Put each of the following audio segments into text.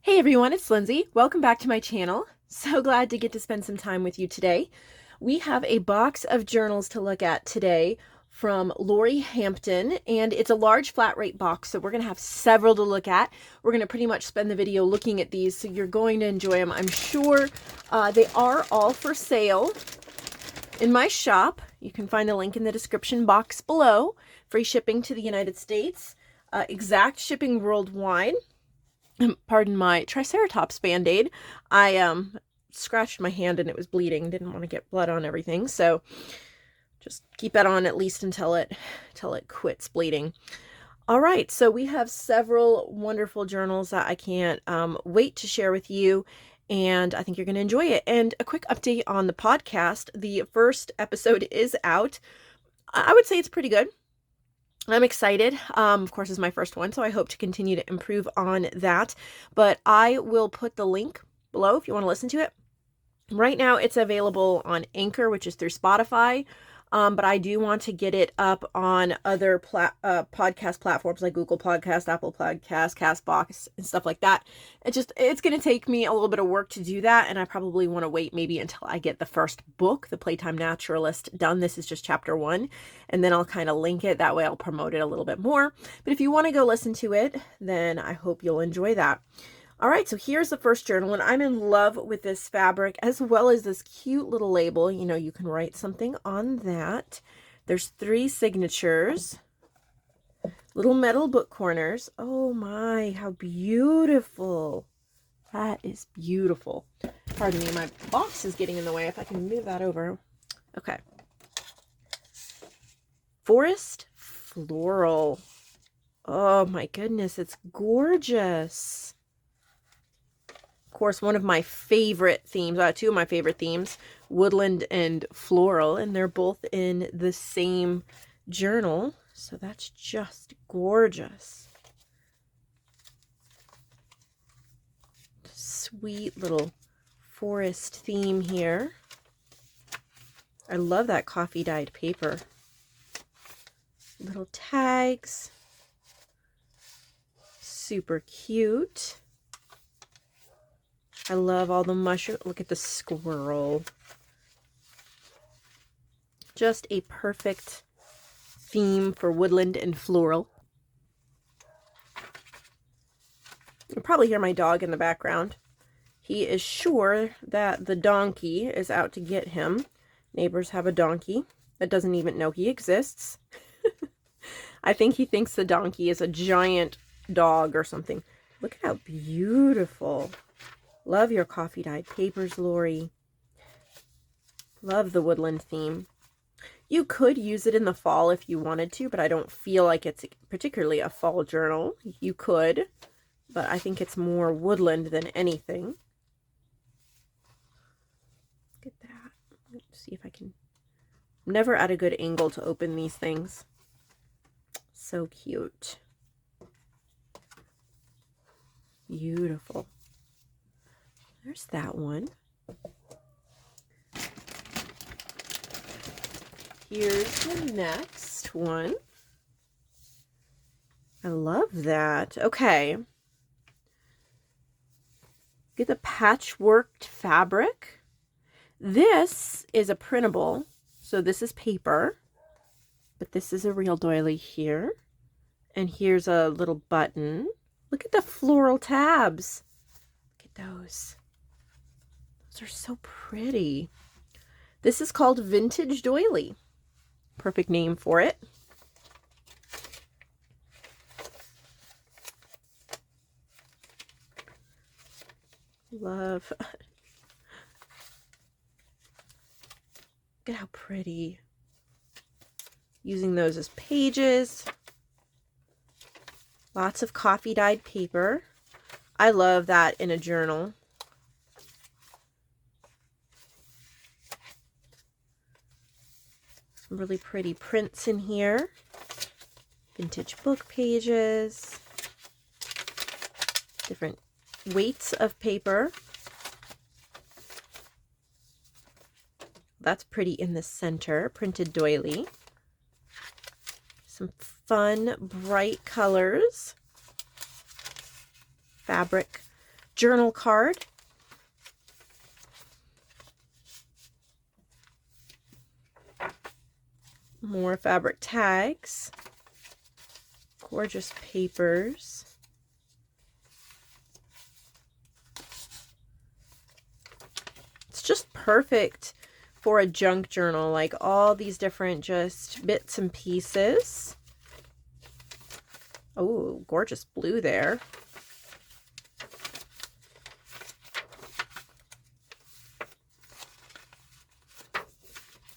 Hey everyone, it's Lindsay. Welcome back to my channel. So glad to get to spend some time with you today. We have a box of journals to look at today from Lori Hampton, and it's a large flat rate box, so we're going to have several to look at. We're going to pretty much spend the video looking at these, so you're going to enjoy them, I'm sure. They are all for sale in my shop. You can find the link in the description box below. Free shipping to the United States, exact shipping worldwide. Pardon my Triceratops band-aid. I scratched my hand and it was bleeding. Didn't want to get blood on everything, so just keep that on at least until it quits bleeding. All right, so we have several wonderful journals that I can't wait to share with you, and I think you're going to enjoy it. And a quick update on the podcast. The first episode is out. I would say it's pretty good. I'm excited. Of course, it's my first one, so I hope to continue to improve on that. But I will put the link below if you want to listen to it. Right now, it's available on Anchor, which is through Spotify. But I do want to get it up on other podcast platforms like Google Podcast, Apple Podcast, Castbox, and stuff like that. It's going to take me a little bit of work to do that, and I probably want to wait maybe until I get the first book, The Playtime Naturalist, done. This is just chapter 1, and then I'll kind of link it. That way I'll promote it a little bit more. But if you want to go listen to it, then I hope you'll enjoy that. All right, so here's the first journal, and I'm in love with this fabric as well as this cute little label. You know, you can write something on that. There's 3 signatures, little metal book corners. Oh my, how beautiful. That is beautiful. Pardon me, my box is getting in the way. If I can move that over. Okay. Forest Floral. Oh my goodness, it's gorgeous. Of course, one of my favorite themes, 2 of my favorite themes, Woodland and Floral, and they're both in the same journal, so that's just gorgeous. Sweet little forest theme here. I love that coffee dyed paper. Little tags. Super cute. I love all the mushroom. Look at the squirrel. Just a perfect theme for Woodland and Floral. You'll probably hear my dog in the background. He is sure that the donkey is out to get him. Neighbors have a donkey that doesn't even know he exists. I think he thinks the donkey is a giant dog or something. Look at how beautiful. Love your coffee dyed papers, Lori. Love the woodland theme. You could use it in the fall if you wanted to, but I don't feel like it's particularly a fall journal. You could, but I think it's more woodland than anything. Look at that. Let's see if I can. I'm never at a good angle to open these things. So cute. Beautiful. There's that one. Here's the next one. I love that. Okay. Get the patchworked fabric. This is a printable, so this is paper, but this is a real doily here. And here's a little button. Look at the floral tabs. Look at those. Those are so pretty. This is called Vintage Doily. Perfect name for it. Love. Look at how pretty. Using those as pages. Lots of coffee dyed paper. I love that in a journal. Some really pretty prints in here. Vintage book pages. Different weights of paper. That's pretty in the center. Printed doily. Some fun, bright colors. Fabric journal card. More fabric tags. Gorgeous papers. It's just perfect for a junk journal, like all these different just bits and pieces. Oh, gorgeous blue there.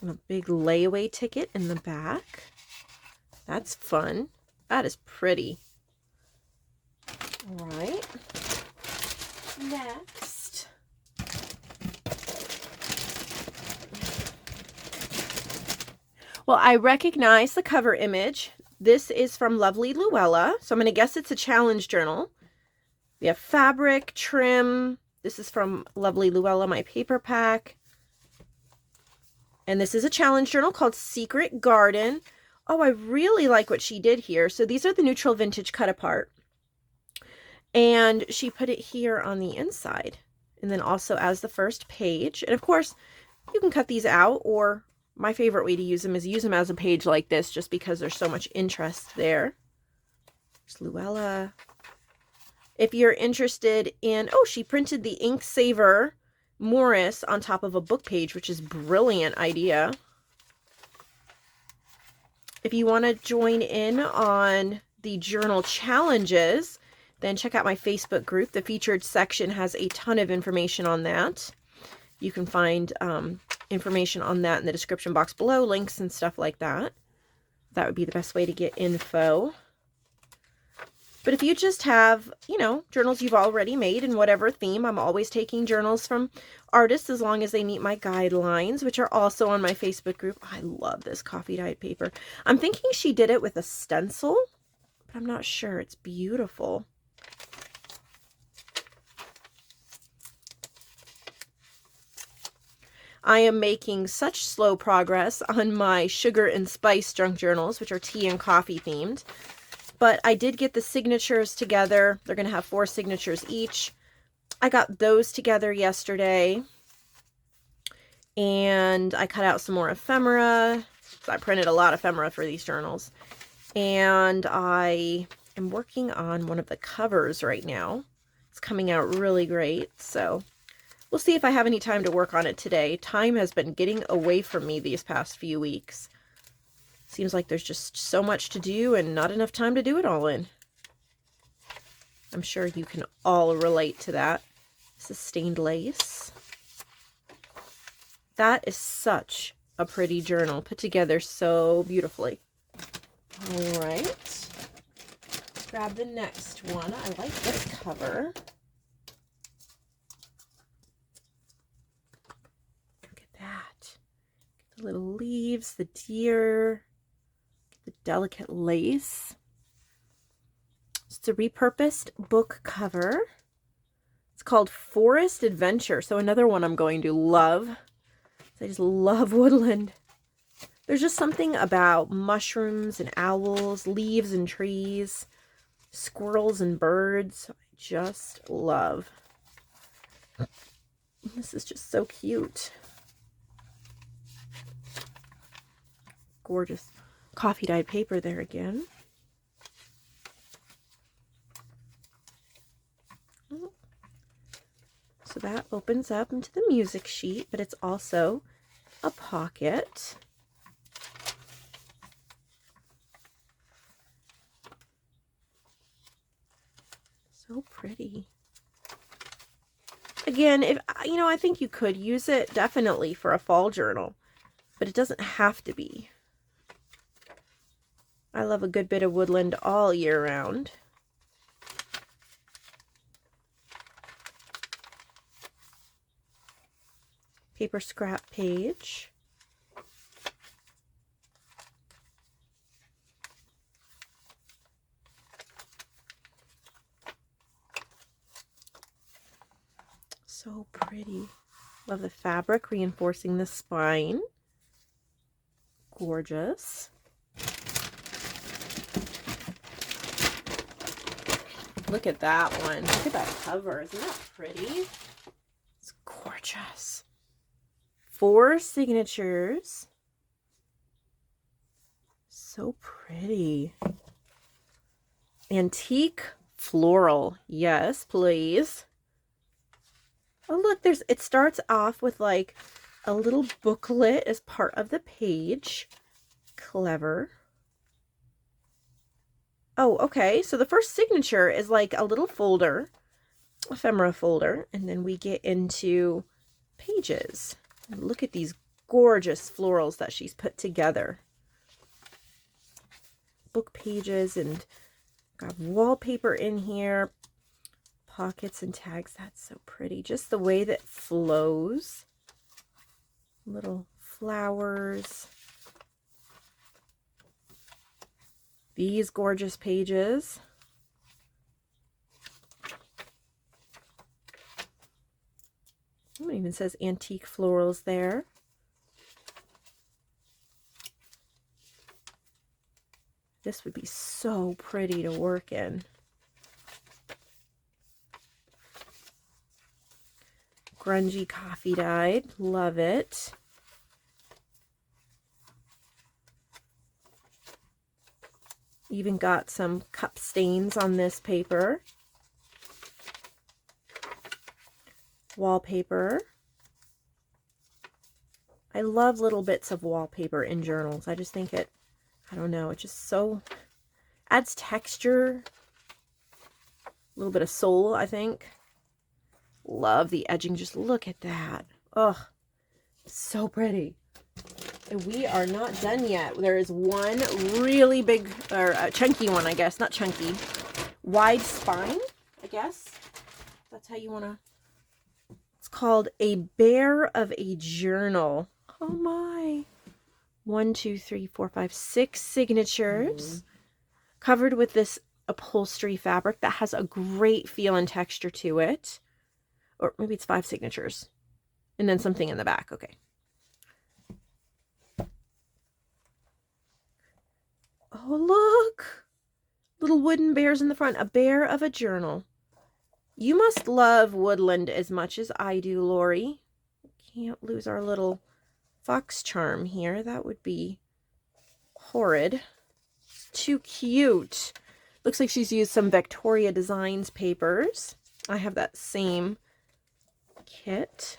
And a big layaway ticket in the back. That's fun. That is pretty. All right. Next. Well, I recognize the cover image. This is from Lovely Luella, so I'm going to guess it's a challenge journal. We have fabric, trim. This is from Lovely Luella, my paper pack. And this is a challenge journal called Secret Garden. Oh, I really like what she did here. So these are the neutral vintage cut apart. And she put it here on the inside. And then also as the first page. And of course, you can cut these out, or my favorite way to use them is use them as a page like this, just because there's so much interest there. There's Luella. If you're interested in, oh, she printed the ink saver Morris on top of a book page, which is a brilliant idea. If you want to join in on the journal challenges, then check out my Facebook group. The featured section has a ton of information on that. You can find information on that in the description box below, links and stuff like that. That would be the best way to get info. But if you just have, you know, journals you've already made in whatever theme, I'm always taking journals from artists as long as they meet my guidelines, which are also on my Facebook group. I love this coffee dyed paper. I'm thinking she did it with a stencil, but I'm not sure. It's beautiful. I am making such slow progress on my sugar and spice junk journals, which are tea and coffee themed. But I did get the signatures together. They're going to have 4 signatures each. I got those together yesterday. And I cut out some more ephemera. So I printed a lot of ephemera for these journals. And I am working on one of the covers right now. It's coming out really great. So we'll see if I have any time to work on it today. Time has been getting away from me these past few weeks. Seems like there's just so much to do and not enough time to do it all in. I'm sure you can all relate to that. This is stained lace. That is such a pretty journal, put together so beautifully. All right. Grab the next one. I like this cover. Look at that. The little leaves, the deer. The delicate lace. It's a repurposed book cover. It's called Forest Adventure. So another one I'm going to love. I just love Woodland. There's just something about mushrooms and owls, leaves and trees, squirrels and birds. I just love. This is just so cute. Gorgeous coffee dyed paper there again. So that opens up into the music sheet, but it's also a pocket. So pretty. Again, if you know, I think you could use it definitely for a fall journal, but it doesn't have to be. I love a good bit of Woodland all year round. Paper scrap page. So pretty. Love the fabric reinforcing the spine. Gorgeous. Look at that one. Look at that cover. Isn't that pretty? It's gorgeous. 4 signatures. So pretty. Antique Floral. Yes, please. Oh, look, it starts off with like a little booklet as part of the page. Clever. Oh, okay. So the first signature is like a little folder, ephemera folder, and then we get into pages. And look at these gorgeous florals that she's put together. Book pages, and got wallpaper in here. Pockets and tags. That's so pretty. Just the way that flows. Little flowers. These gorgeous pages. Oh, it even says antique florals there. This would be so pretty to work in. Grungy coffee dyed. Love it. Even got some cup stains on this paper. Wallpaper. I love little bits of wallpaper in journals. I just think it, I don't know, it just so adds texture. A little bit of soul, I think. Love the edging. Just look at that. Oh, so pretty. And we are not done yet. There is one really big, or chunky one, I guess. Not chunky. Wide spine, I guess. That's how you want to. It's called A Bear of a Journal. Oh my. 1, 2, 3, 4, 5, 6 signatures. Covered with this upholstery fabric that has a great feel and texture to it. Or maybe it's 5 signatures. And then something in the back. Okay. Oh, look. Little wooden bears in the front. A bear of a journal. You must love Woodland as much as I do, Lori. Can't lose our little fox charm here. That would be horrid. Too cute. Looks like she's used some Victoria Designs papers. I have that same kit.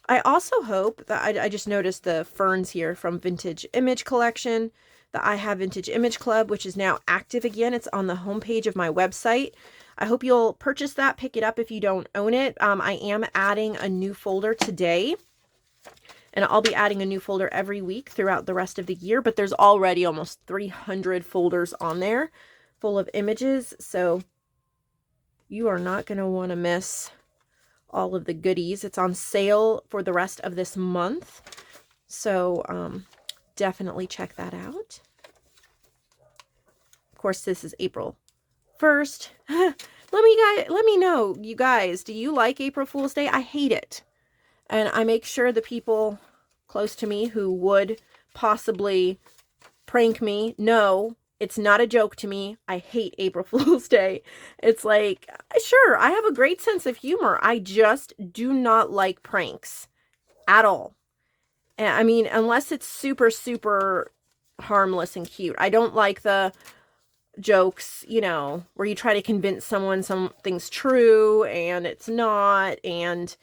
I also hope that I just noticed the ferns here from Vintage Image Collection, the I Have Vintage Image Club, which is now active again. It's on the homepage of my website. I hope you'll purchase that, pick it up if you don't own it. I am adding a new folder today, and I'll be adding a new folder every week throughout the rest of the year, but there's already almost 300 folders on there full of images, so you are not going to want to miss all of the goodies. It's on sale for the rest of this month, so definitely check that out. Of course, this is April 1st. Let me know, you guys, do you like April Fool's Day? I hate it, and I make sure the people close to me who would possibly prank me know it's not a joke to me. I hate April Fool's Day. It's like, sure, I have a great sense of humor. I just do not like pranks at all. And I mean, unless it's super, super harmless and cute. I don't like the jokes, you know, where you try to convince someone something's true and it's not. And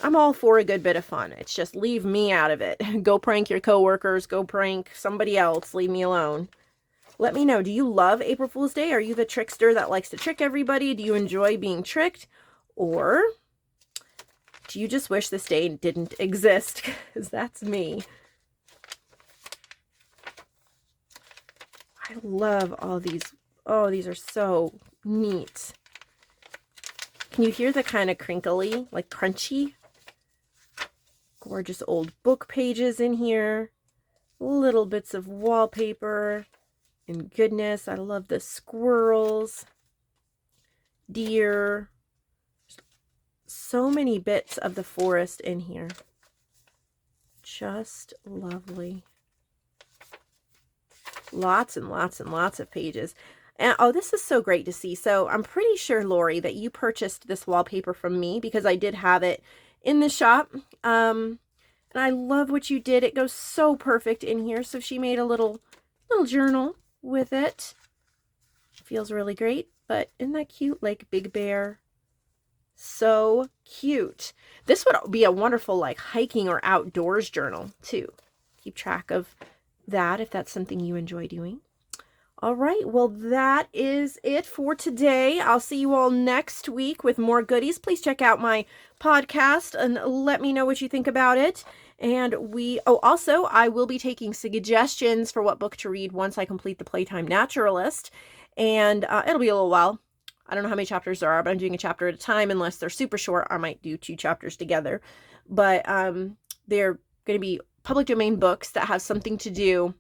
I'm all for a good bit of fun. It's just leave me out of it. Go prank your coworkers. Go prank somebody else. Leave me alone. Let me know. Do you love April Fool's Day? Are you the trickster that likes to trick everybody? Do you enjoy being tricked? Or do you just wish this day didn't exist? Because that's me. I love all these. Oh, these are so neat. Can you hear the kind of crinkly, like crunchy? Gorgeous old book pages in here. Little bits of wallpaper. And goodness, I love the squirrels, deer, so many bits of the forest in here. Just lovely. Lots and lots and lots of pages. And oh, this is so great to see. So I'm pretty sure, Lori, that you purchased this wallpaper from me because I did have it in the shop. And I love what you did. It goes so perfect in here. So she made a little journal with it. Feels really great. But isn't that cute? Like Big Bear. So cute. This would be a wonderful like hiking or outdoors journal too. Keep track of that if that's something you enjoy doing. All right, well, that is it for today. I'll see you all next week with more goodies. Please check out my podcast and let me know what you think about it. And also, I will be taking suggestions for what book to read once I complete the Playtime Naturalist. And it'll be a little while. I don't know how many chapters there are, but I'm doing a chapter at a time. Unless they're super short, I might do 2 chapters together. But they're going to be public domain books that have something to do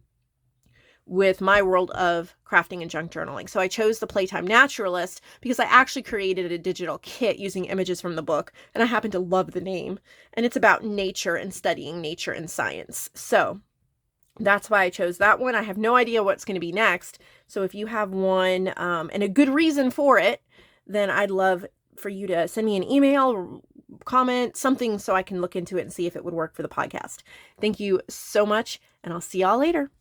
with my world of crafting and junk journaling. So I chose the Playtime Naturalist because I actually created a digital kit using images from the book, and I happen to love the name. And it's about nature and studying nature and science. So that's why I chose that one. I have no idea what's going to be next. So if you have one and a good reason for it, then I'd love for you to send me an email or comment, something so I can look into it and see if it would work for the podcast. Thank you so much, and I'll see y'all later.